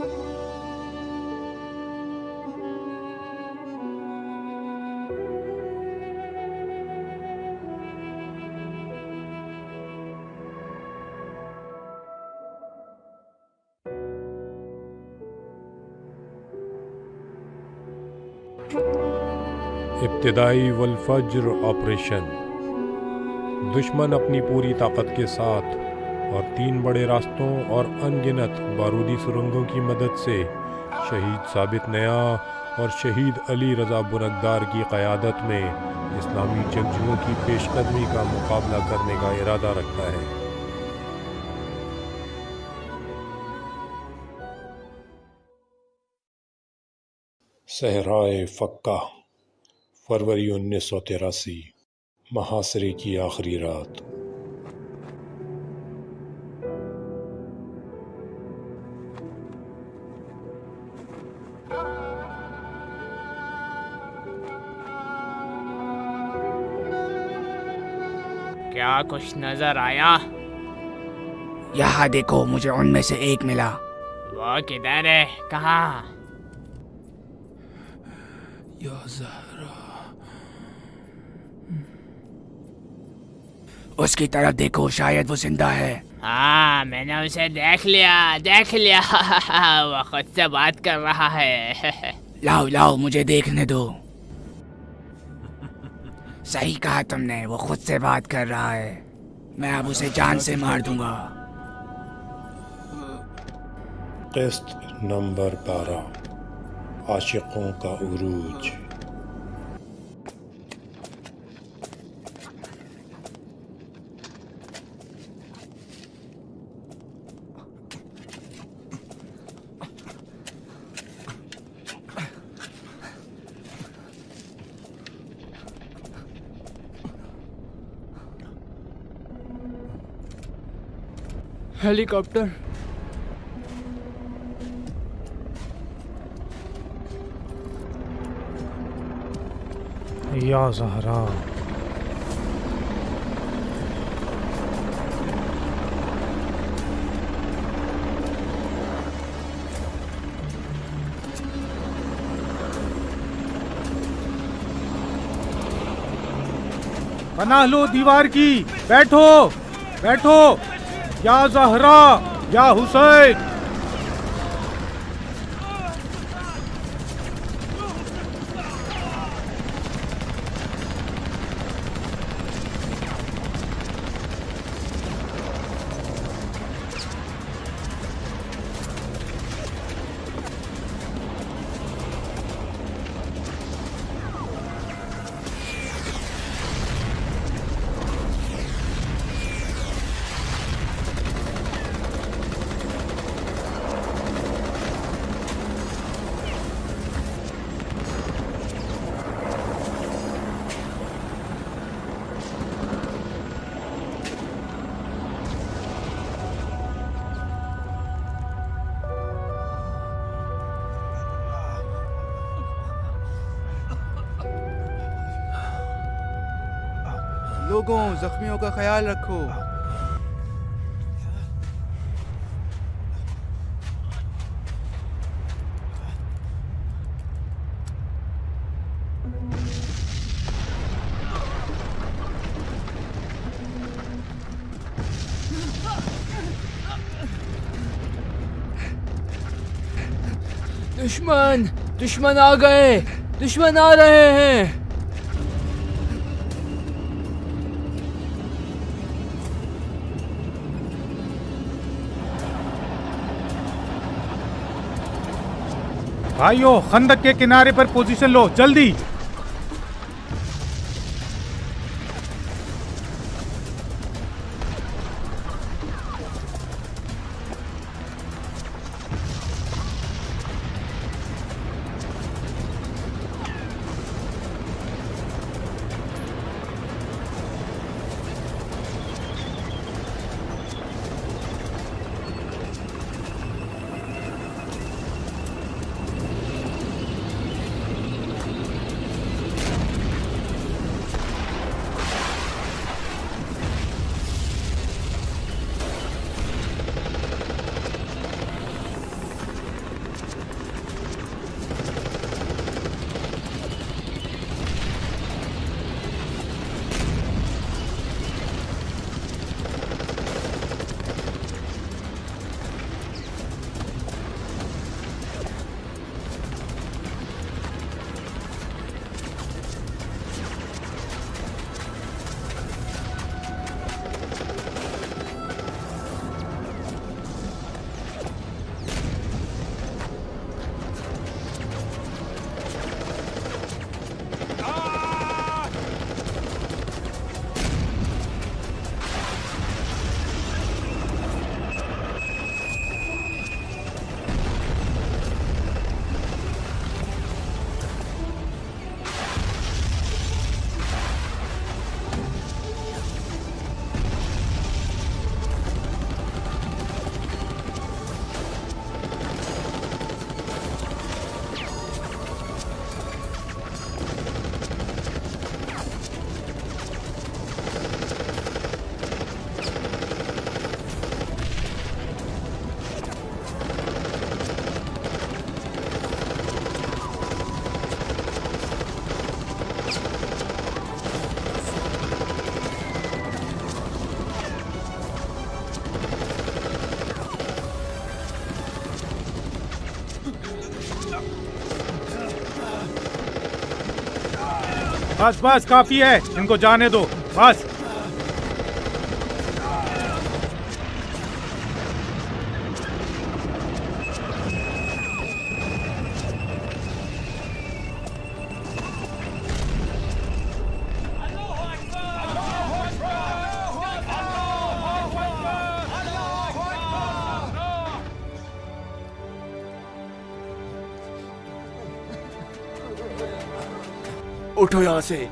इब्तिदाई वल फज्र ऑपरेशन। दुश्मन अपनी पूरी ताकत के साथ और 3 बड़े रास्तों और अनगिनत बारूदी सुरंगों की मदद से शहीद साबित नया और शहीद अली रज़ा बुनकदार की क़यादत में इस्लामी जंगजुओं की पेशकदमी का मुकाबला करने का इरादा रखता है। सहराए फक्का, फरवरी 1983, महासरे की आखिरी रात। क्या कुछ नजर आया? यहाँ देखो, मुझे उनमें से एक मिला। वो किधर है? कहाँ? या ज़हरा, उसकी तरफ देखो, शायद वो जिंदा है। हाँ, मैंने उसे देख लिया वो खुद से बात कर रहा है। लाओ लाओ, मुझे देखने दो। सही कहा तुमने, वो खुद से बात कर रहा है। मैं अब उसे जान से मार दूंगा। किस्त नंबर 12, आशिकों का उरूज। हेलीकॉप्टर। या ज़हरा, पनाह लो दीवार की। बैठो बैठो, या ज़हरा, या हुसैन। लोगों, जख्मियों का ख्याल रखो। दुश्मन आ गए। दुश्मन आ रहे हैं। भाइयों, खंदक के किनारे पर पोजीशन लो, जल्दी। बस बस काफी है, इनको जाने दो बस। उठो यहाँ से।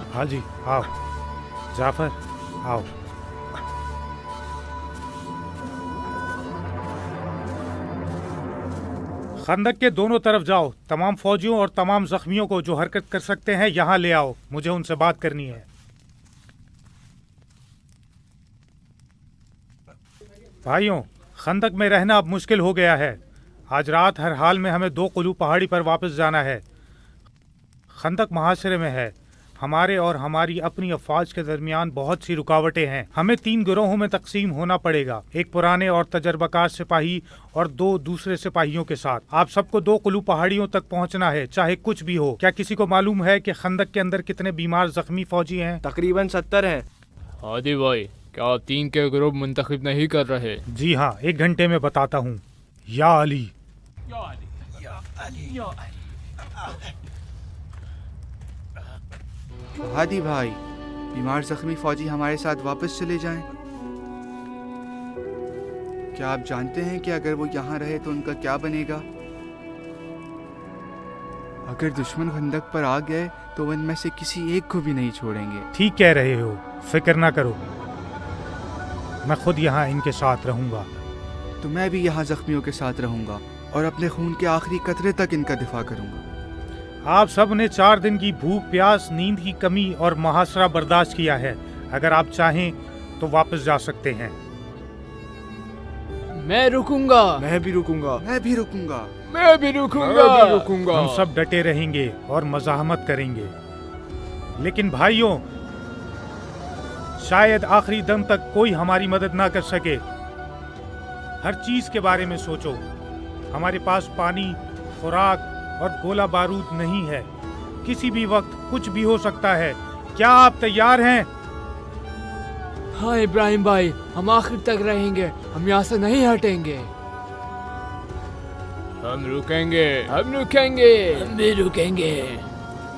हाँ जी, आओ जाफर, आओ। खंदक के दोनों तरफ जाओ, तमाम फौजियों और तमाम जख्मियों को जो हरकत कर सकते हैं यहाँ ले आओ, मुझे उनसे बात करनी है। भाइयों, खंदक में रहना अब मुश्किल हो गया है। आज रात हर हाल में हमें 2 कुलू पहाड़ी पर वापस जाना है। खंदक मुहासरे में है। हमारे और हमारी अपनी अफवाज के दरमियान बहुत सी रुकावटें हैं। हमें 3 गिरोहों में तकसीम होना पड़ेगा, एक पुराने और तजर्बाकार सिपाही और 2 दूसरे सिपाहियों के साथ। आप सबको 2 कुलू पहाड़ियों तक पहुंचना है, चाहे कुछ भी हो। क्या किसी को मालूम है कि खंदक के अंदर कितने बीमार जख्मी फौजी हैं? तकरीबन 70 हैं। हादी भाई, क्या आप 3 के ग्रुप मुंतखब नहीं कर रहे? जी हाँ, 1 घंटे में बताता हूँ। या अली। हादी भाई, बीमार जख्मी फौजी हमारे साथ वापस चले जाएं। क्या आप जानते हैं कि अगर वो यहाँ रहे तो उनका क्या बनेगा? अगर दुश्मन खंदक पर आ गए तो वो इनमें से किसी एक को भी नहीं छोड़ेंगे। ठीक कह रहे हो, फिक्र ना करो, मैं खुद यहाँ इनके साथ रहूंगा। तो मैं भी यहाँ जख्मियों के साथ रहूंगा और अपने खून के आखिरी कतरे तक इनका दिफा करूंगा। आप सब ने 4 दिन की भूख प्यास, नींद की कमी और मुहासरा बर्दाश्त किया है। अगर आप चाहें तो वापस जा सकते हैं। मैं रुकूंगा। मैं भी रुकूंगा। मैं भी रुकूंगा। मैं भी रुकूंगा। हम सब डटे रहेंगे और मज़ाहमत करेंगे। लेकिन भाइयों, शायद आखिरी दम तक कोई हमारी मदद ना कर सके। हर चीज के बारे में सोचो। हमारे पास पानी, खुराक और गोला बारूद नहीं है। किसी भी वक्त कुछ भी हो सकता है। क्या आप तैयार हैं? हाँ इब्राहिम भाई, हम आखिर तक रहेंगे। हम यहाँ से नहीं हटेंगे। हम रुकेंगे। हम भी रुकेंगे।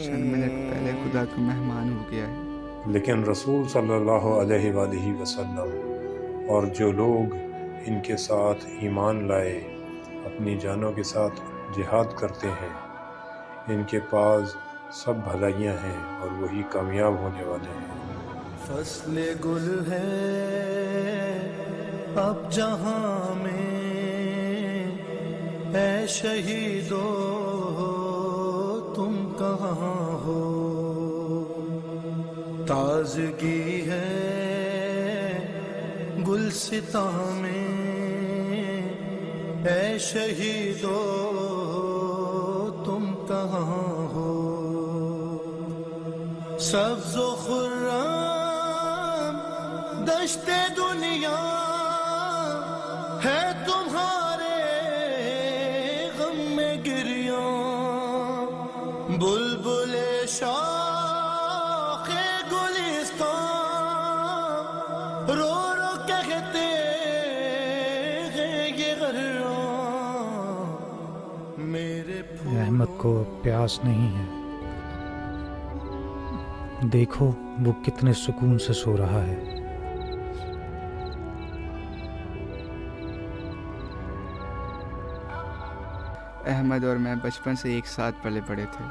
6 मिनट पहले खुदा का मेहमान हो गया है। लेकिन रसूल सल्लल्लाहु अलैहि वसल्लम और जो लोग इनके साथ ईमान लाए, अपनी जानों के साथ जिहाद करते हैं, इनके पास सब भलाइयाँ हैं और वही कामयाब होने वाले हैं। फसले गुल है अब जहां में, ऐ शहीदो तुम कहाँ हो। ताजगी है गुलसिता में, ऐ शहीदो तुम कहाँ हो। सब्ज़ो खुर्रम दश्ते दुनिया है तुम्हारे गम में गिरिया। बुलबुले शाखे गुलिस्तान रो रो कहते हैं ये गर्रा। मेरे अहमद को अब प्यास नहीं है। देखो वो कितने सुकून से सो रहा है। अहमद और मैं बचपन से एक साथ पले पड़े थे।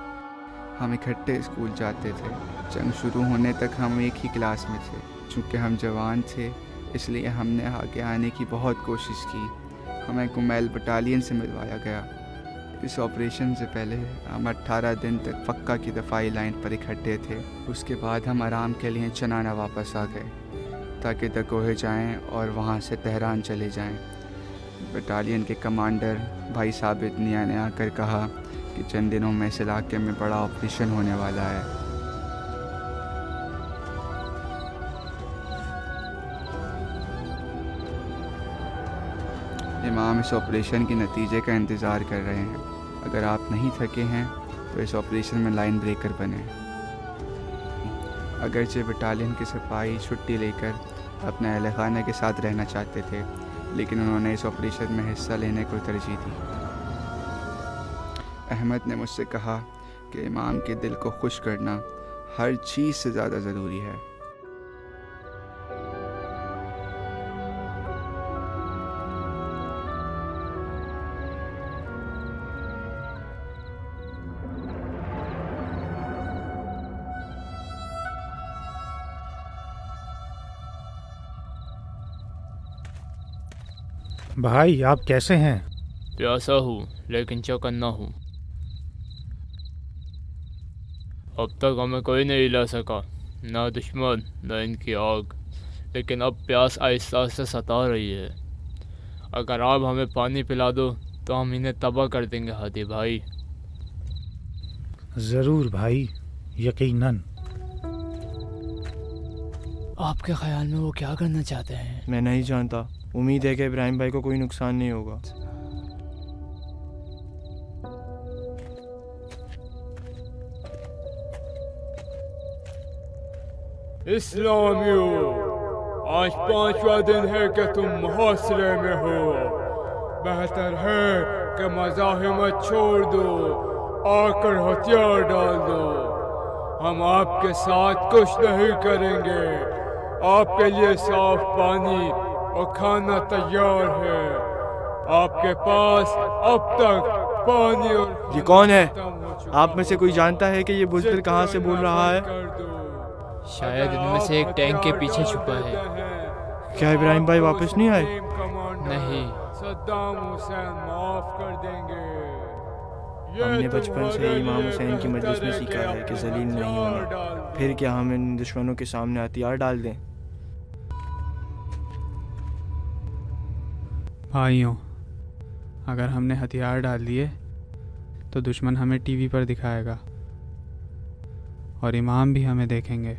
हम इकट्ठे स्कूल जाते थे। जंग शुरू होने तक हम एक ही क्लास में थे। चूँकि हम जवान थे इसलिए हमने आगे आने की बहुत कोशिश की। हमें कुमैल बटालियन से मिलवाया गया। इस ऑपरेशन से पहले हम 18 दिन तक पक्का की दफाई लाइन पर इकट्ठे थे। उसके बाद हम आराम के लिए चनाना वापस आ गए ताकि दकोहे जाएं और वहां से तेहरान चले जाएं। बटालियन के कमांडर भाई साबित मियां ने आकर कहा कि चंद दिनों में इस इलाके में बड़ा ऑपरेशन होने वाला है। इमाम इस ऑपरेशन के नतीजे का इंतज़ार कर रहे हैं। अगर आप नहीं थके हैं तो इस ऑपरेशन में लाइन ब्रेकर बने। अगरचे बटालियन के सिपाही छुट्टी लेकर अपने अहल खाना के साथ रहना चाहते थे, लेकिन उन्होंने इस ऑपरेशन में हिस्सा लेने को तरजीह दी। अहमद ने मुझसे कहा कि इमाम के दिल को खुश करना हर चीज़ से ज़्यादा ज़रूरी है। भाई आप कैसे हैं? प्यासा हूँ लेकिन चौकन्ना हूँ। अब तक हमें कोई नहीं ला सका, ना दुश्मन ना इनकी आग। लेकिन अब प्यास आहिस्ता आहिस्ता सता रही है। अगर आप हमें पानी पिला दो तो हम इन्हें तबाह कर देंगे हादी भाई। ज़रूर भाई, यकीनन। आपके ख्याल में वो क्या करना चाहते हैं? मैं नहीं जानता। उम्मीद है कि इब्राहिम भाई को कोई नुकसान नहीं होगा। इस्लामियों, आज 5वां दिन है कि तुम मुहासरे में हो। बेहतर है कि मज़ाहिमत छोड़ दो, आकर हथियार डाल दो। हम आपके साथ कुछ नहीं करेंगे। आपके लिए साफ पानी और खाना तैयार है। आपके पास अब तक पानी और ये कौन है? आप में से कोई जानता है कि ये बुज़दिल कहाँ से बोल रहा है? शायद इनमें से एक टैंक के पीछे छुपा है। क्या इब्राहिम भाई वापस नहीं आए? नहीं। सद्दाम हुसैन माफ कर देंगे। हमने बचपन से इमाम हुसैन की मजलिस में सीखा है कि जलील नहीं होना। फिर क्या हम इन दुश्मनों के सामने हथियार डाल दें? भाइयों, अगर हमने हथियार डाल दिए तो दुश्मन हमें टीवी पर दिखाएगा और इमाम भी हमें देखेंगे।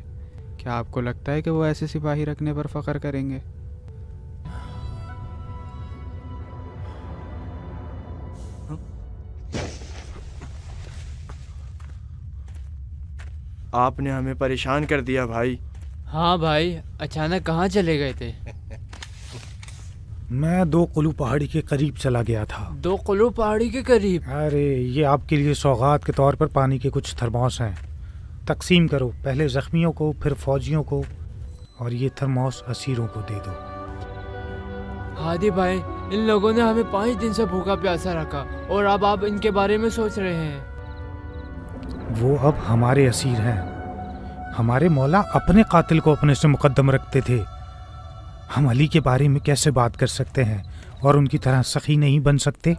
क्या आपको लगता है कि वो ऐसे सिपाही रखने पर फख्र करेंगे? आपने हमें परेशान कर दिया भाई। हाँ भाई, अचानक कहाँ चले गए थे? मैं 2 कुलू पहाड़ी के करीब चला गया था। 2 कुलू पहाड़ी के करीब? अरे ये आपके लिए सौगात के तौर पर पानी के कुछ थर्मोस हैं। तकसीम करो, पहले जख्मियों को, फिर फौजियों को, और ये थर्मोस असीरों को दे दो। हादी भाई, इन लोगों ने हमें 5 दिन से भूखा प्यासा रखा और अब आप इनके बारे में सोच रहे हैं। वो अब हमारे असीर हैं। हमारे मौला अपने कातिल को अपने से मुकद्दम रखते थे। हम अली के बारे में कैसे बात कर सकते हैं और उनकी तरह सखी नहीं बन सकते?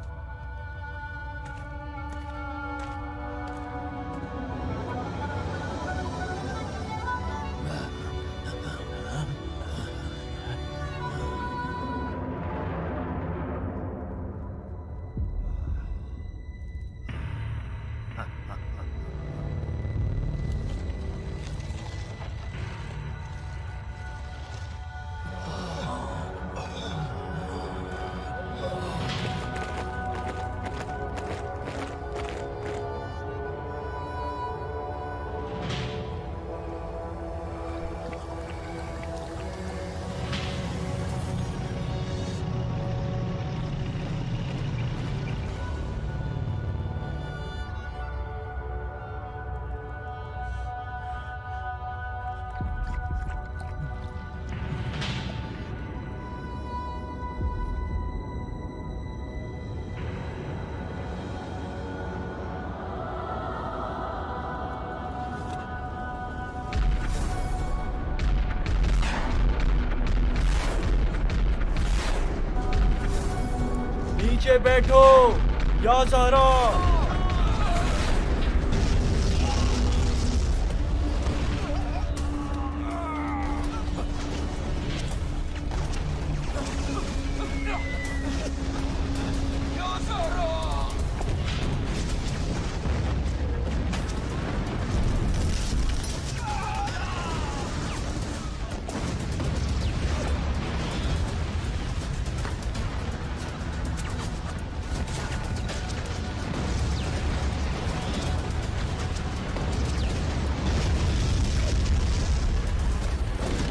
नीचे बैठो या ज़हरा।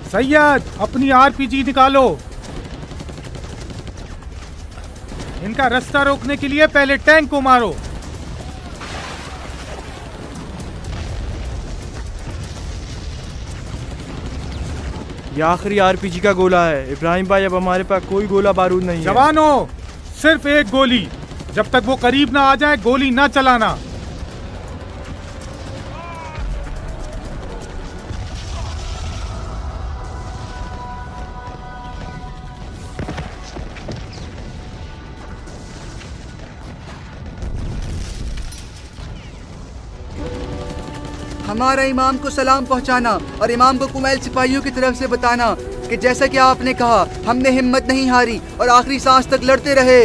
सैयद अपनी आरपीजी निकालो। इनका रास्ता रोकने के लिए पहले टैंक को मारो। ये आखिरी आरपीजी का गोला है इब्राहिम भाई। अब हमारे पास कोई गोला बारूद नहीं है। जवानों, सिर्फ एक गोली। जब तक वो करीब ना आ जाए गोली ना चलाना। हमारा इमाम को सलाम पहुंचाना और इमाम को कुमैल सिपाहियों की तरफ से बताना कि जैसा कि आपने कहा हमने हिम्मत नहीं हारी और आखिरी सांस तक लड़ते रहे।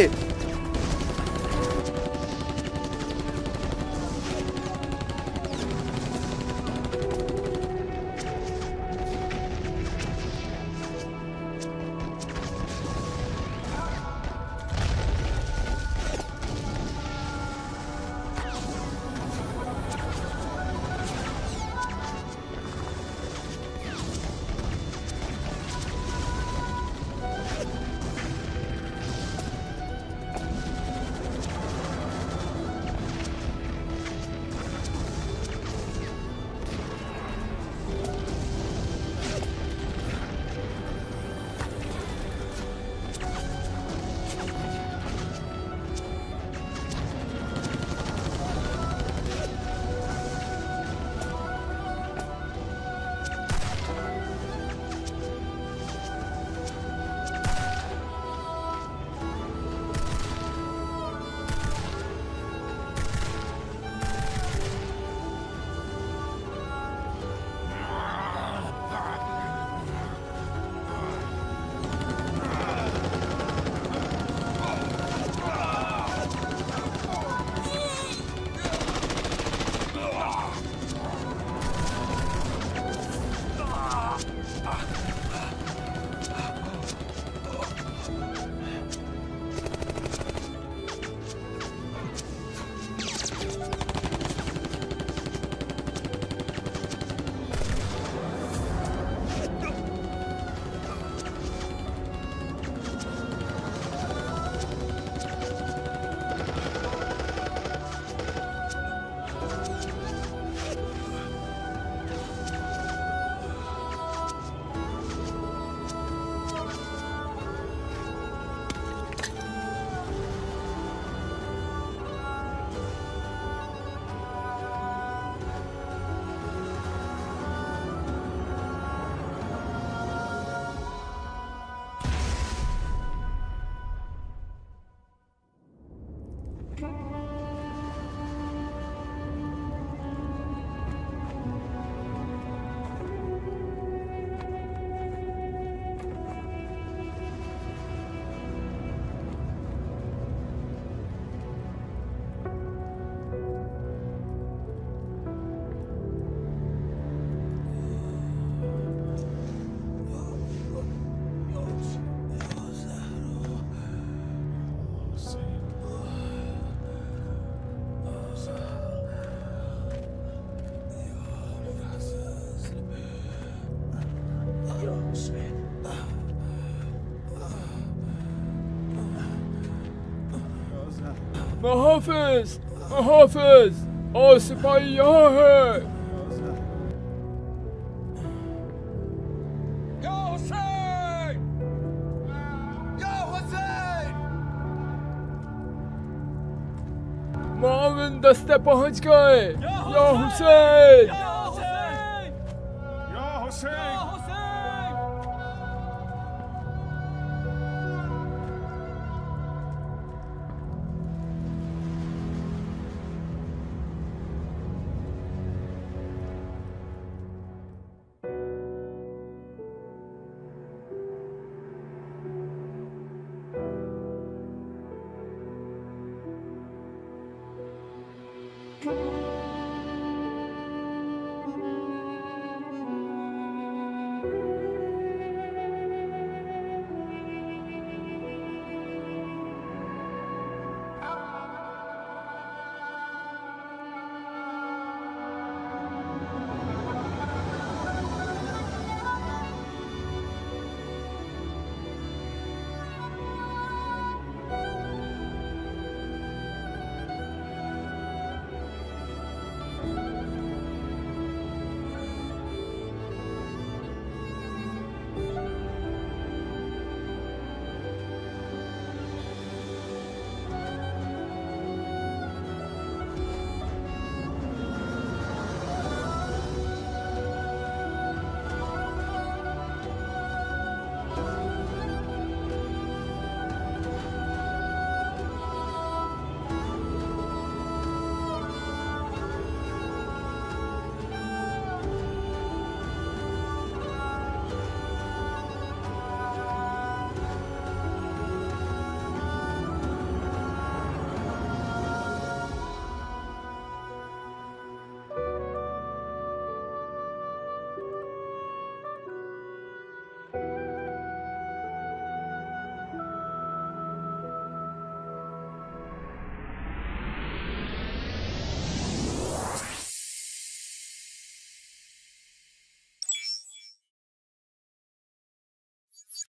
महाफिज, महाफिज, और सिपाही यहाँ है। माविन दस्ते पहुँच गए। या हुसैन, या हुसैन। है।